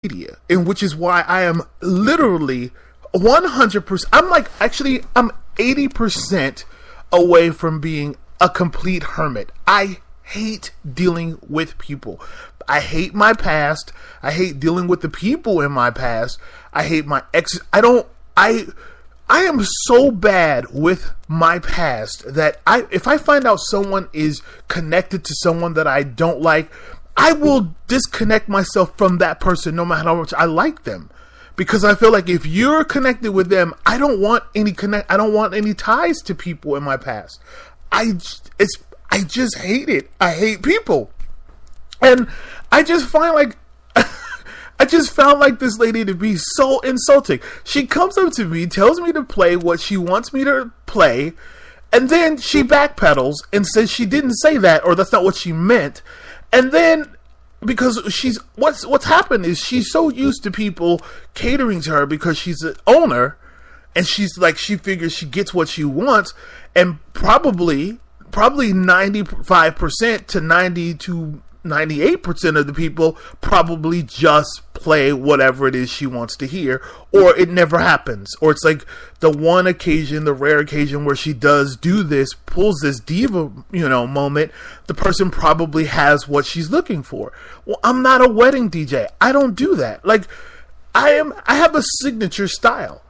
media, and which is why I am literally 100%. I'm 80% away from being a complete hermit. I hate dealing with people. I hate my past. I hate dealing with the people in my past. I hate my ex. I am so bad with my past that if I find out someone is connected to someone that I don't like, I will disconnect myself from that person no matter how much I like them. Because I feel like if you're connected with them, I don't want any ties to people in my past. I just hate it. I hate people. And I just find like I just found like this lady to be so insulting. She comes up to me, tells me to play what she wants me to play, and then she backpedals and says she didn't say that, or that's not what she meant. And then because what's happened is she's so used to people catering to her because she's an owner, and she's like, she figures she gets what she wants, and probably 95% to 90 to 98% of the people probably just play whatever it is she wants to hear, or it never happens, or it's like the one occasion, the rare occasion where she does do this, pulls this diva, moment, the person probably has what she's looking for. Well, I'm not a wedding DJ. I don't do that. Like, I have a signature style.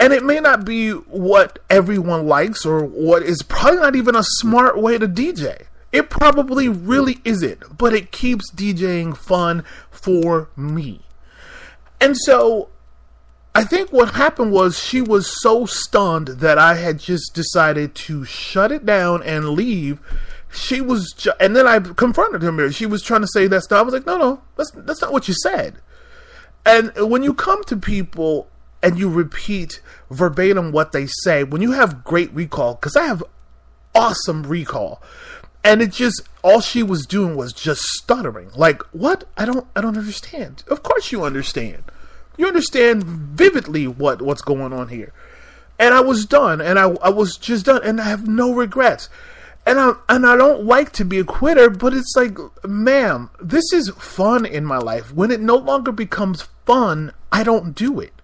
And it may not be what everyone likes, or what is probably not even a smart way to DJ. It probably really isn't, but it keeps DJing fun for me. And so I think what happened was she was so stunned that I had just decided to shut it down and leave. She was, and then I confronted her. She was trying to say that stuff. I was like, no, that's not what you said. And when you come to people and you repeat verbatim what they say, when you have great recall, because I have awesome recall, and it just, all she was doing was just stuttering. Like, what? I don't understand. Of course you understand. You understand vividly what's going on here. And I was done, and I was just done, and I have no regrets. And I don't like to be a quitter, but it's like, ma'am, this is fun in my life. When it no longer becomes fun, I don't do it.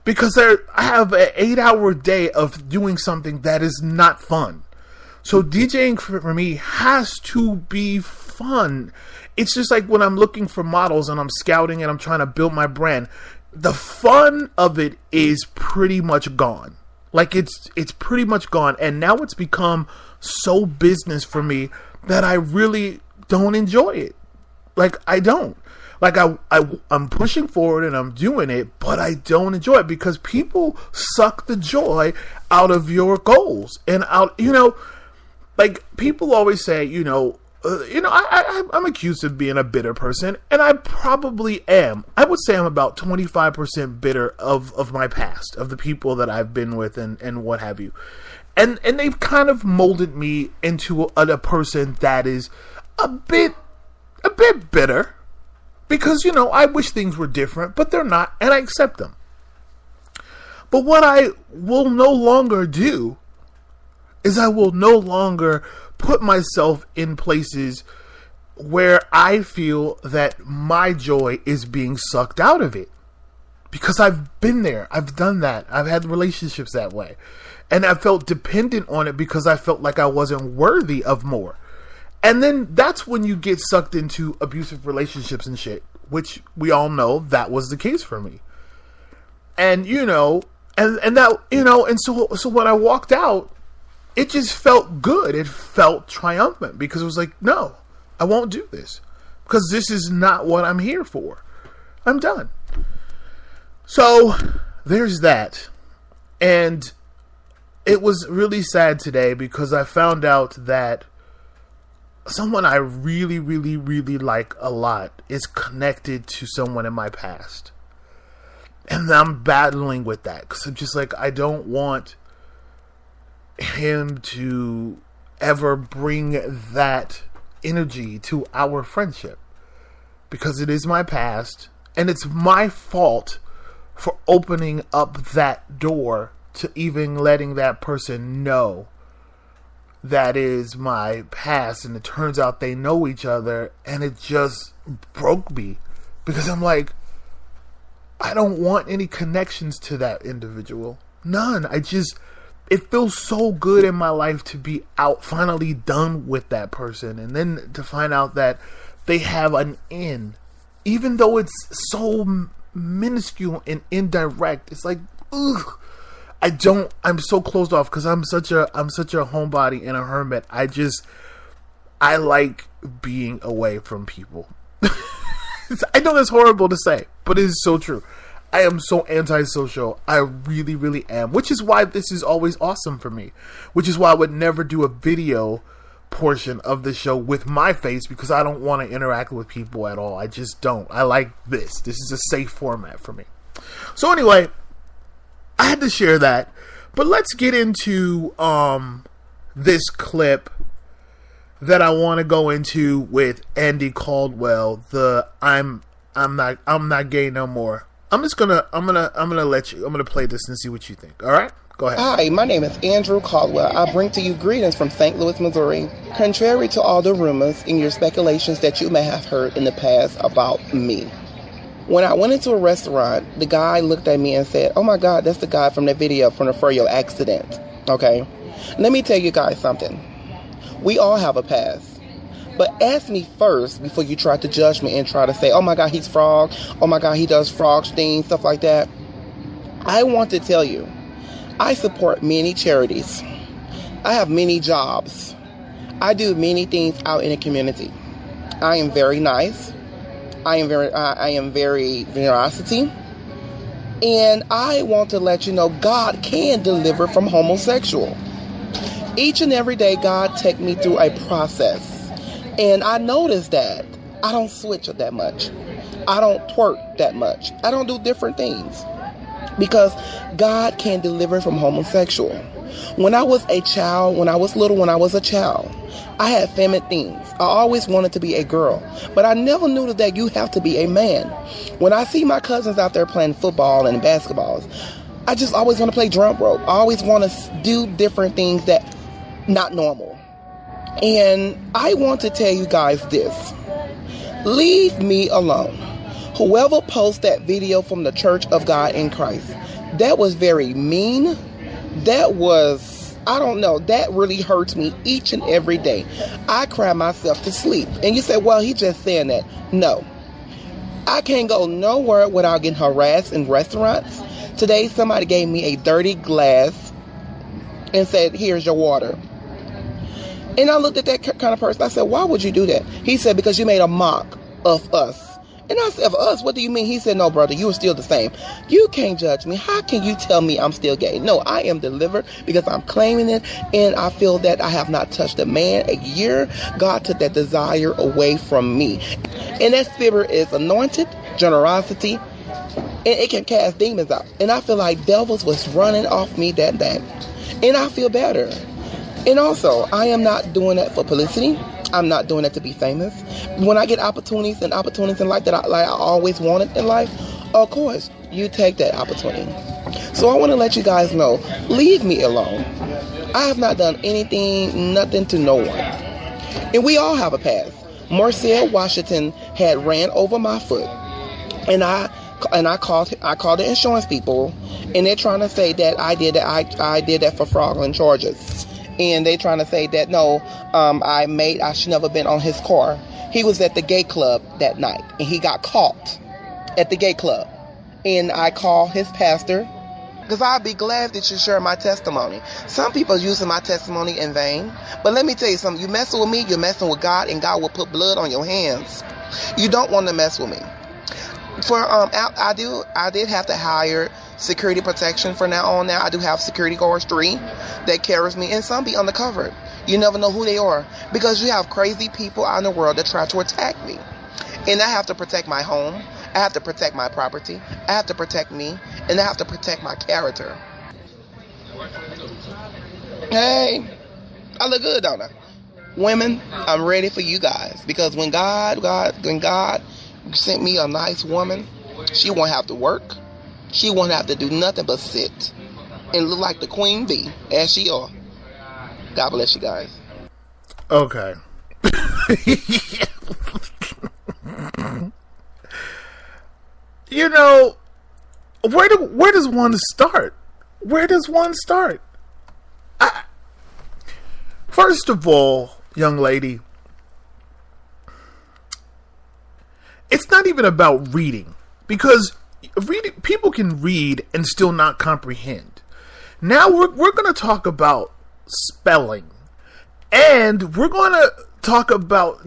Because I have an 8-hour day of doing something that is not fun. So DJing for me has to be fun. It's just like when I'm looking for models and I'm scouting and I'm trying to build my brand. The fun of it is pretty much gone. Like, it's pretty much gone. And now it's become so business for me that I really don't enjoy it. Like, I don't. Like, I'm pushing forward and I'm doing it, but I don't enjoy it because people suck the joy out of your goals. And like, people always say, I'm accused of being a bitter person, and I probably am. I would say I'm about 25% bitter of my past, of the people that I've been with and what have you. And they've kind of molded me into a person that is a bit bitter, because, I wish things were different, but they're not, and I accept them. But what I will no longer do is I will no longer put myself in places where I feel that my joy is being sucked out of it. Because I've been there. I've done that. I've had relationships that way. And I felt dependent on it because I felt like I wasn't worthy of more. And then that's when you get sucked into abusive relationships and shit, which we all know that was the case for me. And, and so when I walked out, it just felt good. It felt triumphant because it was like, no, I won't do this because this is not what I'm here for. I'm done. So there's that. And it was really sad today because I found out that someone I really, really, really like a lot is connected to someone in my past. And I'm battling with that because I'm just like, I don't want him to ever bring that energy to our friendship, because it is my past and it's my fault for opening up that door to even letting that person know that is my past. And it turns out they know each other, and it just broke me because I'm like, I don't want any connections to that individual. None. It feels so good in my life to be out, finally done with that person, and then to find out that they have an end, even though it's so minuscule and indirect. It's like, ugh. I'm so closed off because I'm such a homebody and a hermit. I like being away from people. I know that's horrible to say, but it is so true. I am so antisocial. I really, really am. Which is why this is always awesome for me. Which is why I would never do a video portion of the show with my face, because I don't want to interact with people at all. I just don't. I like this. This is a safe format for me. So anyway, I had to share that. But let's get into this clip that I want to go into with Andy Caldwell. I'm not gay no more. I'm gonna play this and see what you think. All right, go ahead. Hi, my name is Andrew Caldwell. I bring to you greetings from St. Louis, Missouri. Contrary to all the rumors and your speculations that you may have heard in the past about me, when I went into a restaurant, the guy looked at me and said, "Oh my God, that's the guy from the video from the Furriel accident." Okay, let me tell you guys something. We all have a past. But ask me first before you try to judge me and try to say, "Oh my God, he's frog. Oh my God, he does frog things," stuff like that. I want to tell you, I support many charities. I have many jobs. I do many things out in the community. I am very nice. I am very generosity. And I want to let you know God can deliver from homosexual. Each and every day, God take me through a process. And I noticed that I don't switch it that much. I don't twerk that much. I don't do different things. Because God can deliver from homosexual. When I was a child, when I was a child, I had feminine things. I always wanted to be a girl. But I never knew that you have to be a man. When I see my cousins out there playing football and basketballs, I just always want to play drum rope. I always want to do different things that not normal. And I want to tell you guys this. Leave me alone. Whoever posts that video from the Church of God in Christ, that was very mean. That was, I don't know, that really hurts me each and every day. I cry myself to sleep. And you say, well, he just saying that. No. I can't go nowhere without getting harassed in restaurants. Today, somebody gave me a dirty glass and said, "Here's your water." And I looked at that kind of person. I said, "Why would you do that?" He said, "Because you made a mock of us." And I said, "Of us? What do you mean?" He said, "No, brother, you are still the same. You can't judge me. How can you tell me I'm still gay?" No, I am delivered because I'm claiming it. And I feel that I have not touched a man a year. God took that desire away from me. And that spirit is anointed, generosity, and it can cast demons out. And I feel like devils was running off me that day. And I feel better. And also, I am not doing that for publicity. I'm not doing that to be famous. When I get opportunities in life that I always wanted in life, of course, you take that opportunity. So I want to let you guys know, leave me alone. I have not done anything, nothing to no one. And we all have a past. Marcel Washington had ran over my foot. And I called the insurance people, and they're trying to say that I did that for fraudulent charges. And they trying to say that no, I should never been on his car. He was at the gay club that night, and he got caught at the gay club. And I called his pastor, because I'd be glad that you share my testimony. Some people are using my testimony in vain, but let me tell you something. You messing with me, you're messing with God, and God will put blood on your hands. You don't want to mess with me. I did have to hire security protection for now on. Now I do have security guards 3 that carries me, and some be undercover. You never know who they are, because you have crazy people out in the world that try to attack me, and I have to protect my home. I have to protect my property. I have to protect me, and I have to protect my character. Hey, I look good, don't I? Women, I'm ready for you guys, because when God sent me a nice woman, she won't have to work. She won't have to do nothing but sit and look like the queen bee, as she are. God bless you guys. Okay. You know, where does one start? Where does one start? First of all, young lady, it's not even about reading, because people can read and still not comprehend. Now we're going to talk about spelling, and we're going to talk about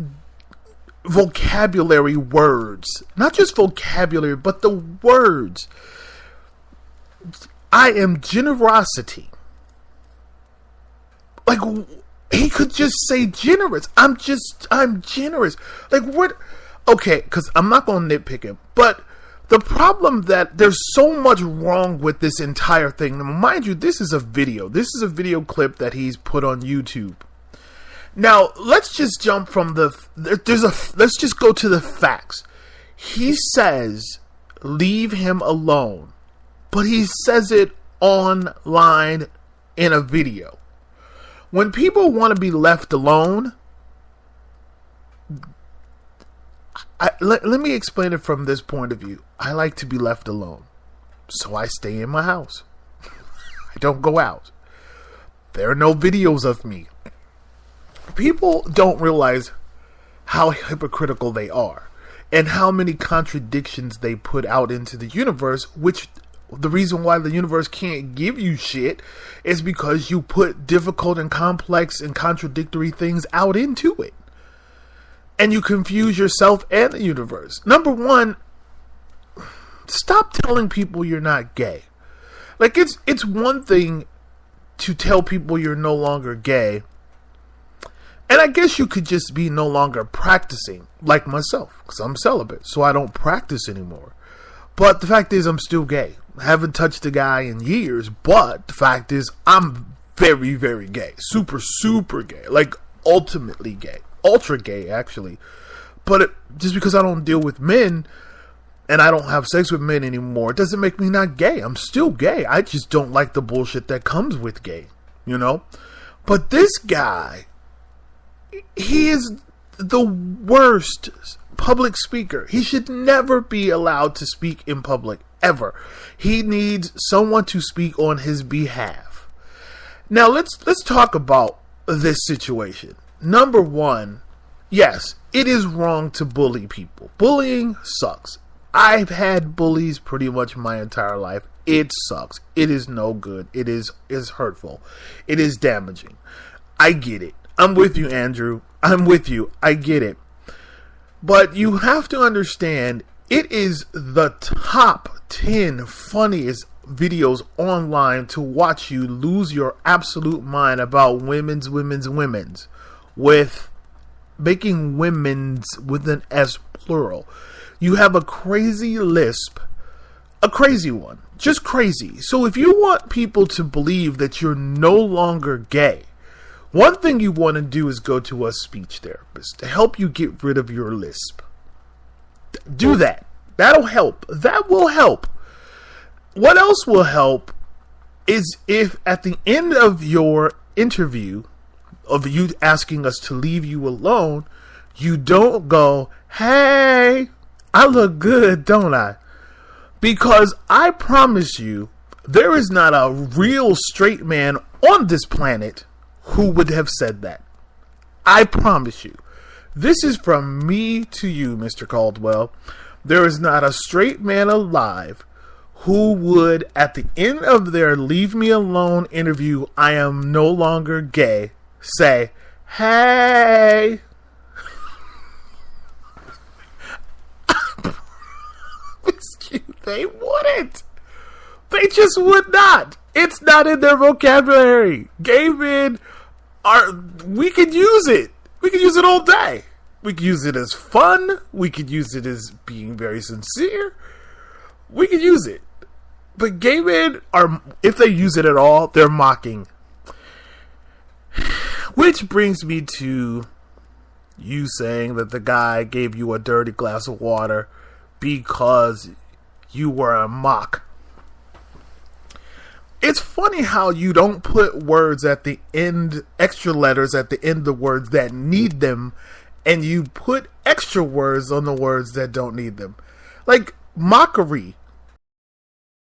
vocabulary words. Not just vocabulary, but the words. I am generosity. Like, he could just say generous. I'm generous. Like, what? Okay, because I'm not going to nitpick it, but the problem that there's so much wrong with this entire thing. Now, mind you, this is a video. This is a video clip that he's put on YouTube. Now, let's just jump from let's just go to the facts. He says, leave him alone. But he says it online in a video. When people want to be left alone, let me explain it from this point of view. I like to be left alone. So I stay in my house. I don't go out. There are no videos of me. People don't realize how hypocritical they are and how many contradictions they put out into the universe, which the reason why the universe can't give you shit is because you put difficult and complex and contradictory things out into it. And you confuse yourself and the universe. Number one, stop telling people you're not gay. Like, it's one thing to tell people you're no longer gay. And I guess you could just be no longer practicing, like myself, because I'm celibate, so I don't practice anymore. But the fact is, I'm still gay. I haven't touched a guy in years, but the fact is, I'm very, very gay. Super, super gay. Like, ultimately gay. Ultra gay, actually. But just because I don't deal with men, and I don't have sex with men anymore, it doesn't make me not gay. I'm still gay. I just don't like the bullshit that comes with gay, you know? But this guy, he is the worst public speaker. He should never be allowed to speak in public, ever. He needs someone to speak on his behalf. Now, let's talk about this situation. Number one, yes, it is wrong to bully people. Bullying sucks. I've had bullies pretty much my entire life. It sucks. It is no good. It is hurtful. It is damaging. I get it. I'm with you, Andrew. I'm with you. I get it. But you have to understand, it is the top 10 funniest videos online to watch you lose your absolute mind about women's, with making women's with an S plural. You have a crazy lisp, a crazy one, just crazy. So if you want people to believe that you're no longer gay, one thing you want to do is go to a speech therapist to help you get rid of your lisp. Do that. That'll help. That will help. What else will help is if at the end of your interview, of you asking us to leave you alone, you don't go, hey, I look good, don't I? Because I promise you, there is not a real straight man on this planet who would have said that. I promise you. This is from me to you, Mr. Caldwell. There is not a straight man alive who would, at the end of their leave me alone interview, I am no longer gay, say, hey. They wouldn't. They just would not. It's not in their vocabulary. Gay men we could use it. We could use it all day. We could use it as fun. We could use it as being very sincere. We could use it. But gay men if they use it at all, they're mocking. Which brings me to you saying that the guy gave you a dirty glass of water because you were a mock. It's funny how you don't put words at the end, extra letters at the end of words that need them, and you put extra words on the words that don't need them. Like mockery.